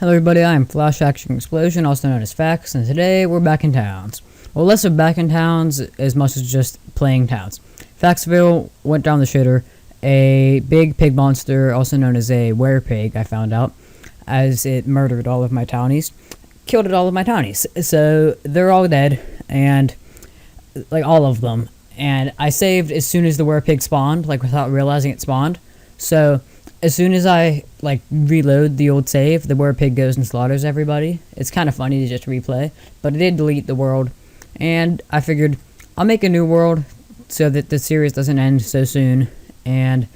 Hello everybody, I'm Flash Action Explosion, also known as Fax, and today we're back in towns. Well, less of back in towns as much as just playing towns. Faxville went down the shitter. A big pig monster, also known as a werepig, I found out, as it murdered all of my townies. Killed all of my townies. So they're all dead, and like all of them. And I saved as soon as the werepig spawned, like without realizing it spawned. So as soon as I like reload the old save, the werepig goes and slaughters everybody. It's kind of funny to just replay, but it did delete the world, and I figured I'll make a new world so that the series doesn't end so soon. And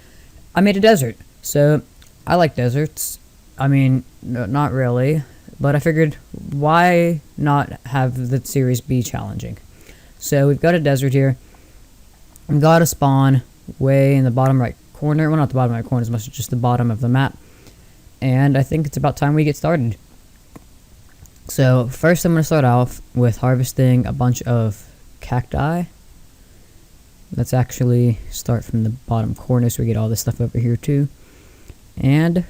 I made a desert. So I like deserts. I mean, no, not really, but I figured why not have the series be challenging. So we've got a desert here. We've got a spawn way in the bottom right corner. Well, not the bottom right corner as much as just the bottom of the map. And I think it's about time we get started. So first I'm going to start off with harvesting a bunch of cacti. Let's actually start from the bottom corner so we get all this stuff over here too. And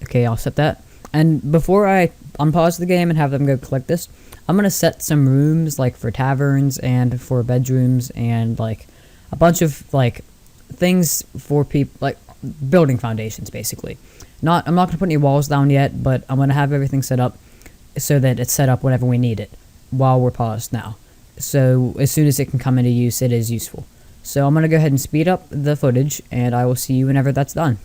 okay, I'll set that. And before I unpause the game and have them go collect this, I'm going to set some rooms like for taverns and for bedrooms and like a bunch of like things for people, like building foundations basically. I'm not going to put any walls down yet, but I'm going to have everything set up so that it's set up whenever we need it while we're paused now. So as soon as it can come into use, it is useful. So I'm going to go ahead and speed up the footage, and I will see you whenever that's done.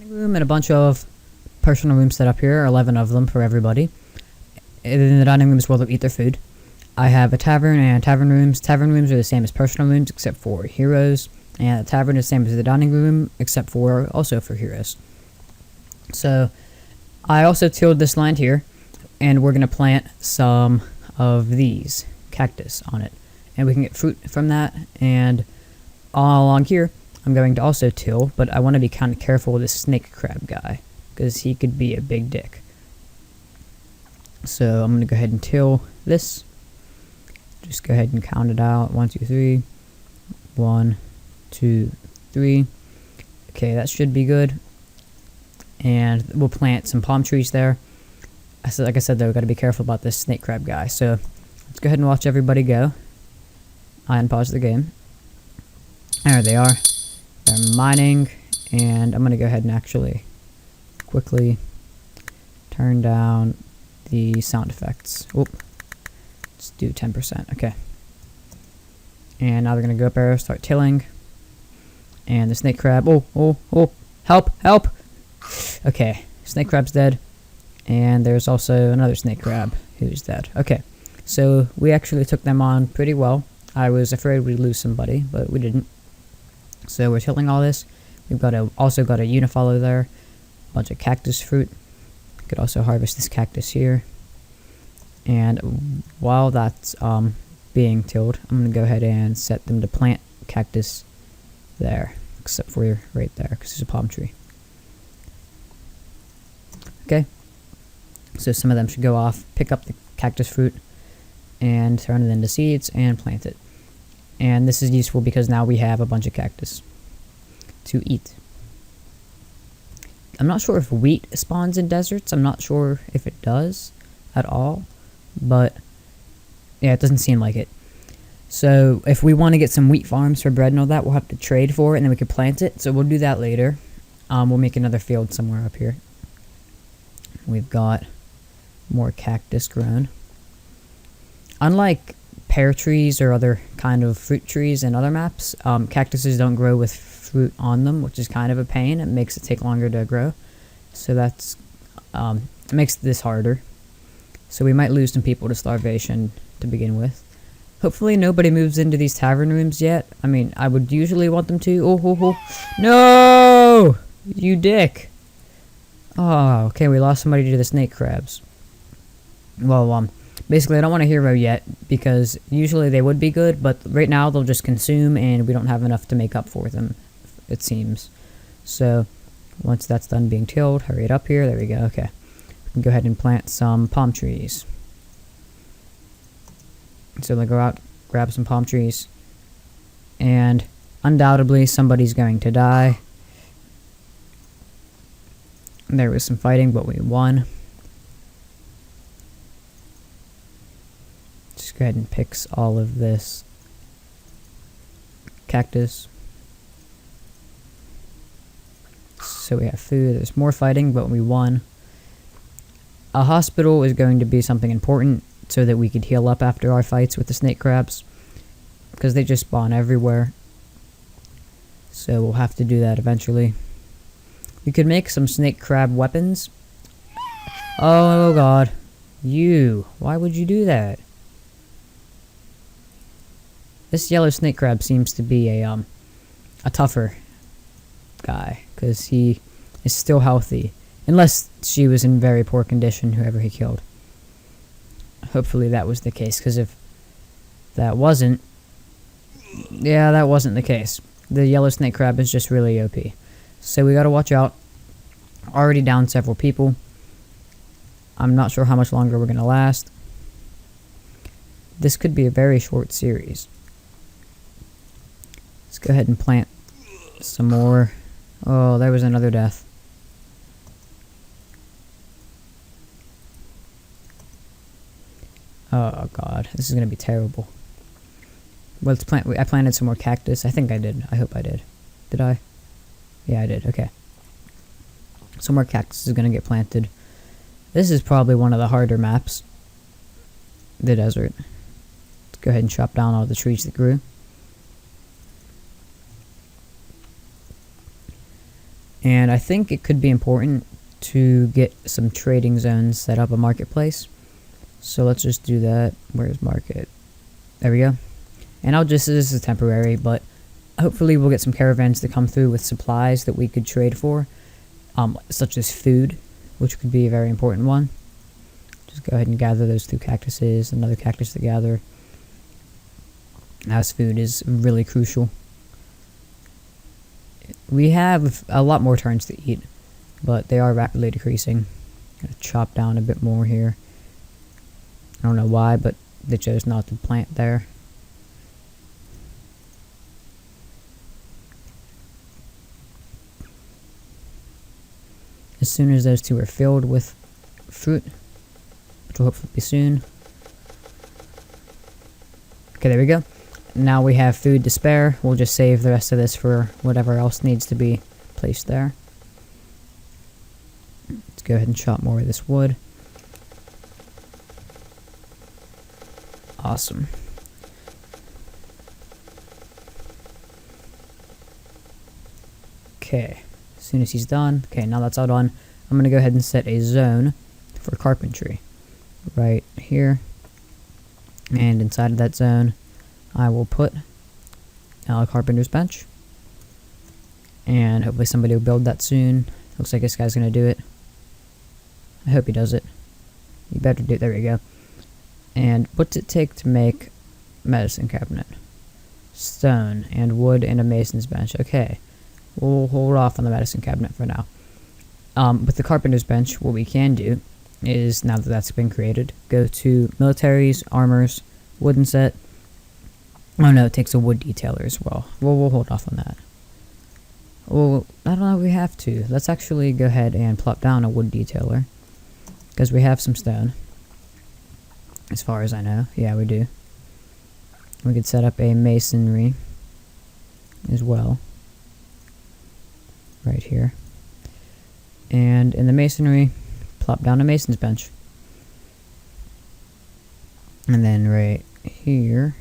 Room and a bunch of personal rooms set up here, 11 of them for everybody. In the dining room is where they'll eat their food. I have a tavern and tavern rooms. Tavern rooms are the same as personal rooms except for heroes, and the tavern is the same as the dining room except for also for heroes. So I also tilled this land here, and we're going to plant some of these cactus on it, and we can get fruit from that. And all along here I'm going to also till, but I want to be kind of careful with this snake crab guy, because he could be a big dick. So I'm going to go ahead and till this. Just go ahead and count it out. 1, 2, 3. 1, 2, 3. Okay, that should be good. And we'll plant some palm trees there. Like I said, though, we've got to be careful about this snake crab guy. So let's go ahead and watch everybody go. I unpause the game. There they are. They're mining, and I'm going to go ahead and actually quickly turn down the sound effects. Oop. Let's do 10%. Okay. And now they're going to go up there, start tilling. And the snake crab. Oh. Help. Okay. Snake crab's dead. And there's also another snake crab who's dead. Okay. So we actually took them on pretty well. I was afraid we'd lose somebody, but we didn't. So we're tilling all this. We've also got a unifollow there, a bunch of cactus fruit. Could also harvest this cactus here. And while that's being tilled, I'm gonna go ahead and set them to plant cactus there, except for right there, because there's a palm tree. Okay. So some of them should go off, pick up the cactus fruit, and turn it into seeds and plant it. And this is useful because now we have a bunch of cactus to eat. I'm not sure if wheat spawns in deserts. I'm not sure if it does at all. But yeah, it doesn't seem like it. So if we want to get some wheat farms for bread and all that, we'll have to trade for it, and then we could plant it. So we'll do that later. We'll make another field somewhere up here. We've got more cactus grown. Unlike pear trees or other kind of fruit trees in other maps, cactuses don't grow with fruit on them, which is kind of a pain. It makes it take longer to grow. So that's it makes this harder. So we might lose some people to starvation to begin with. Hopefully nobody moves into these tavern rooms yet. I mean, I would usually want them to. Oh. No! You dick. Oh, okay, we lost somebody to the snake crabs. Well, basically I don't want a hero yet, because usually they would be good, but right now they'll just consume and we don't have enough to make up for them, it seems. So, once that's done being killed, hurry it up here, there we go, okay. We can go ahead and plant some palm trees. So they'll go out, grab some palm trees, and undoubtedly somebody's going to die. There was some fighting, but we won. Just go ahead and fix all of this cactus. So we have food. There's more fighting, but we won. A hospital is going to be something important so that we could heal up after our fights with the snake crabs, because they just spawn everywhere. So we'll have to do that eventually. We could make some snake crab weapons. Oh god. Why would you do that? This yellow snake crab seems to be a tougher guy, because he is still healthy. Unless she was in very poor condition, whoever he killed. Hopefully that was the case, because if that wasn't... Yeah, that wasn't the case. The yellow snake crab is just really OP. So we gotta watch out. Already down several people. I'm not sure how much longer we're gonna last. This could be a very short series. Let's go ahead and plant some more. Oh, there was another death. Oh god, this is gonna be terrible. Well, let's plant. I planted some more cactus. I think I did. I hope I did. Did I? Yeah, I did. Okay. Some more cactus is gonna get planted. This is probably one of the harder maps. The desert. Let's go ahead and chop down all the trees that grew. And I think it could be important to get some trading zones set up, a marketplace. So let's just do that. Where's market? There we go. And this is temporary, but hopefully we'll get some caravans to come through with supplies that we could trade for, such as food, which could be a very important one. Just go ahead and gather those 2 cactuses, another cactus to gather, as food is really crucial. We have a lot more turns to eat, but they are rapidly decreasing. Gonna chop down a bit more here. I don't know why, but they chose not to plant there. As soon as those 2 are filled with fruit, which will hopefully be soon. Okay, there we go. Now we have food to spare. We'll just save the rest of this for whatever else needs to be placed there. Let's go ahead and chop more of this wood. Awesome. Okay, as soon as he's done. Okay, now that's all done. I'm going to go ahead and set a zone for carpentry. Right here. And inside of that zone, I will put a carpenter's bench. And hopefully somebody will build that soon. Looks like this guy's going to do it. I hope he does it. You better do it. There we go. And what's it take to make medicine cabinet? Stone and wood and a mason's bench. Okay. We'll hold off on the medicine cabinet for now. With the carpenter's bench, what we can do is, now that that's been created, go to militaries, armors, wooden set. Oh no, it takes a wood detailer as well. We'll hold off on that. Well, I don't know if we have to. Let's actually go ahead and plop down a wood detailer, because we have some stone. As far as I know. Yeah, we do. We could set up a masonry as well. Right here. And in the masonry, plop down a mason's bench. And then right here,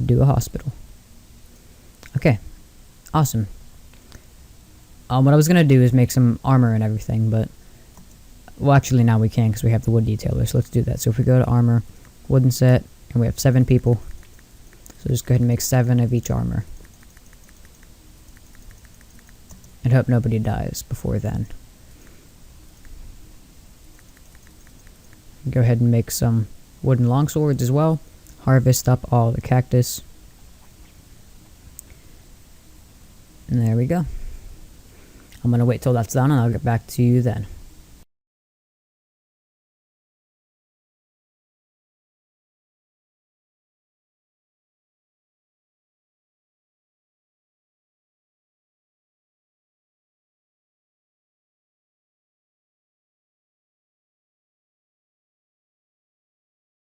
do a hospital. Okay. Awesome. What I was gonna do is make some armor and everything, but well, actually now we can because we have the wood detailer. So let's do that. So if we go to armor, wooden set, and we have 7 people. So just go ahead and make 7 of each armor, and hope nobody dies before then. Go ahead and make some wooden longswords as well. Harvest up all the cactus. And there we go. I'm gonna wait till that's done and I'll get back to you then.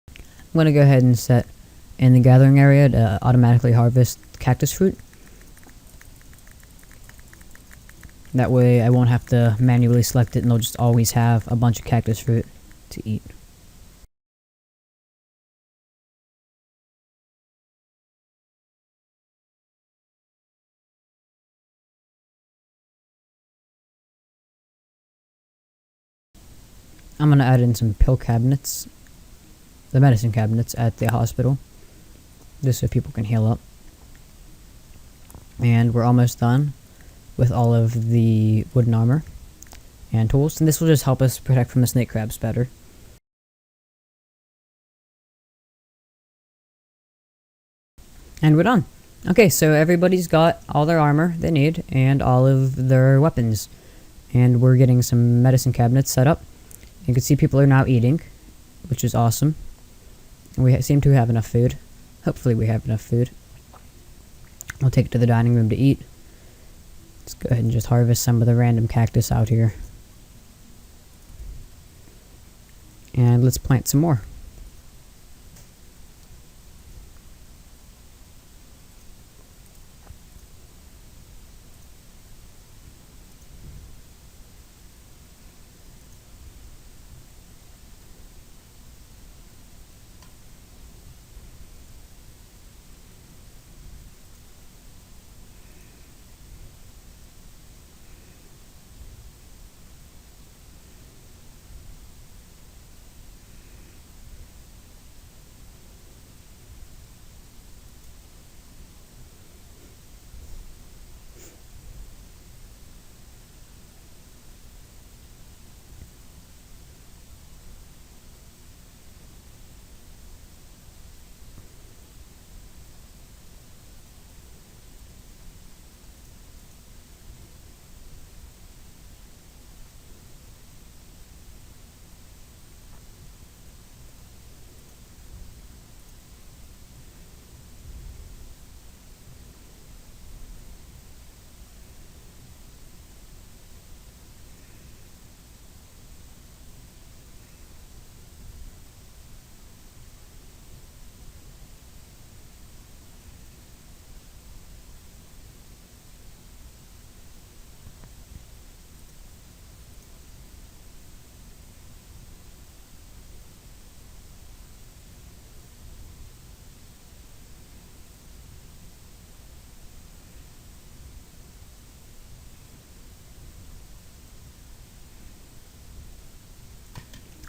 I'm gonna go ahead and set in the gathering area to automatically harvest cactus fruit. That way I won't have to manually select it and they'll just always have a bunch of cactus fruit to eat. I'm gonna add in some pill cabinets, the medicine cabinets at the hospital, just so people can heal up. And we're almost done with all of the wooden armor and tools, and this will just help us protect from the snake crabs better. And we're done. Okay, so everybody's got all their armor they need and all of their weapons. And we're getting some medicine cabinets set up. You can see people are now eating, which is awesome. And we seem to have enough food. Hopefully we have enough food. We'll take it to the dining room to eat. Let's go ahead and just harvest some of the random cactus out here. And let's plant some more.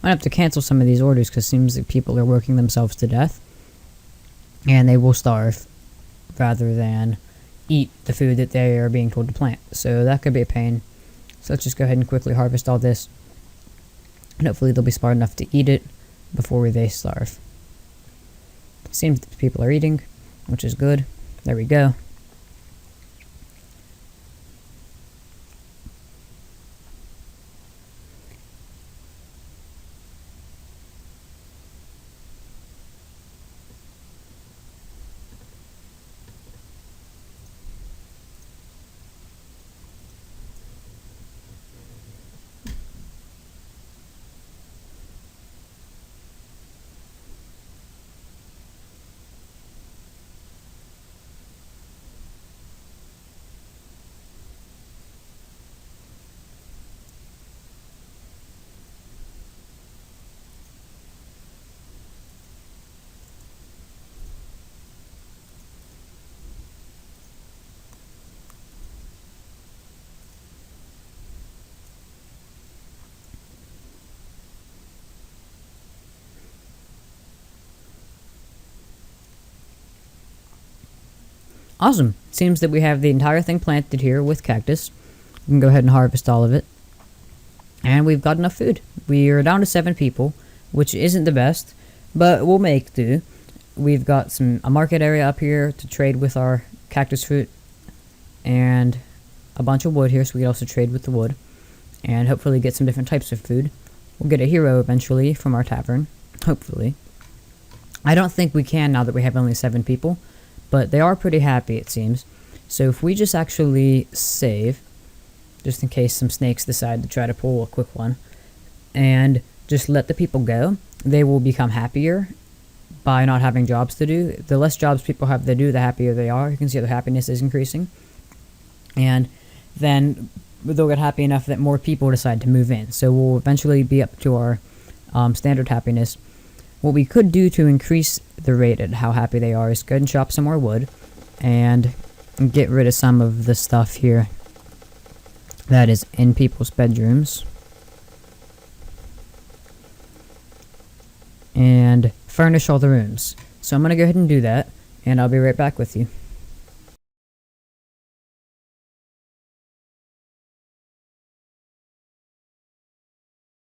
I'm gonna have to cancel some of these orders because it seems that people are working themselves to death. And they will starve rather than eat the food that they are being told to plant. So that could be a pain. So let's just go ahead and quickly harvest all this. And hopefully they'll be smart enough to eat it before they starve. Seems that people are eating, which is good. There we go. Awesome. Seems that we have the entire thing planted here with cactus. We can go ahead and harvest all of it. And we've got enough food. We are down to 7 people, which isn't the best, but we'll make do. We've got a market area up here to trade with our cactus fruit, and a bunch of wood here, so we can also trade with the wood, and hopefully get some different types of food. We'll get a hero eventually from our tavern, hopefully. I don't think we can now that we have only 7 people, but they are pretty happy, it seems. So if we just actually save, just in case some snakes decide to try to pull a quick one, and just let the people go, they will become happier by not having jobs to do. The less jobs people have to do, the happier they are. You can see their happiness is increasing. And then they'll get happy enough that more people decide to move in. So we'll eventually be up to our standard happiness. What we could do to increase the rate at how happy they are is go ahead and chop some more wood and get rid of some of the stuff here that is in people's bedrooms. And furnish all the rooms. So I'm going to go ahead and do that, and I'll be right back with you.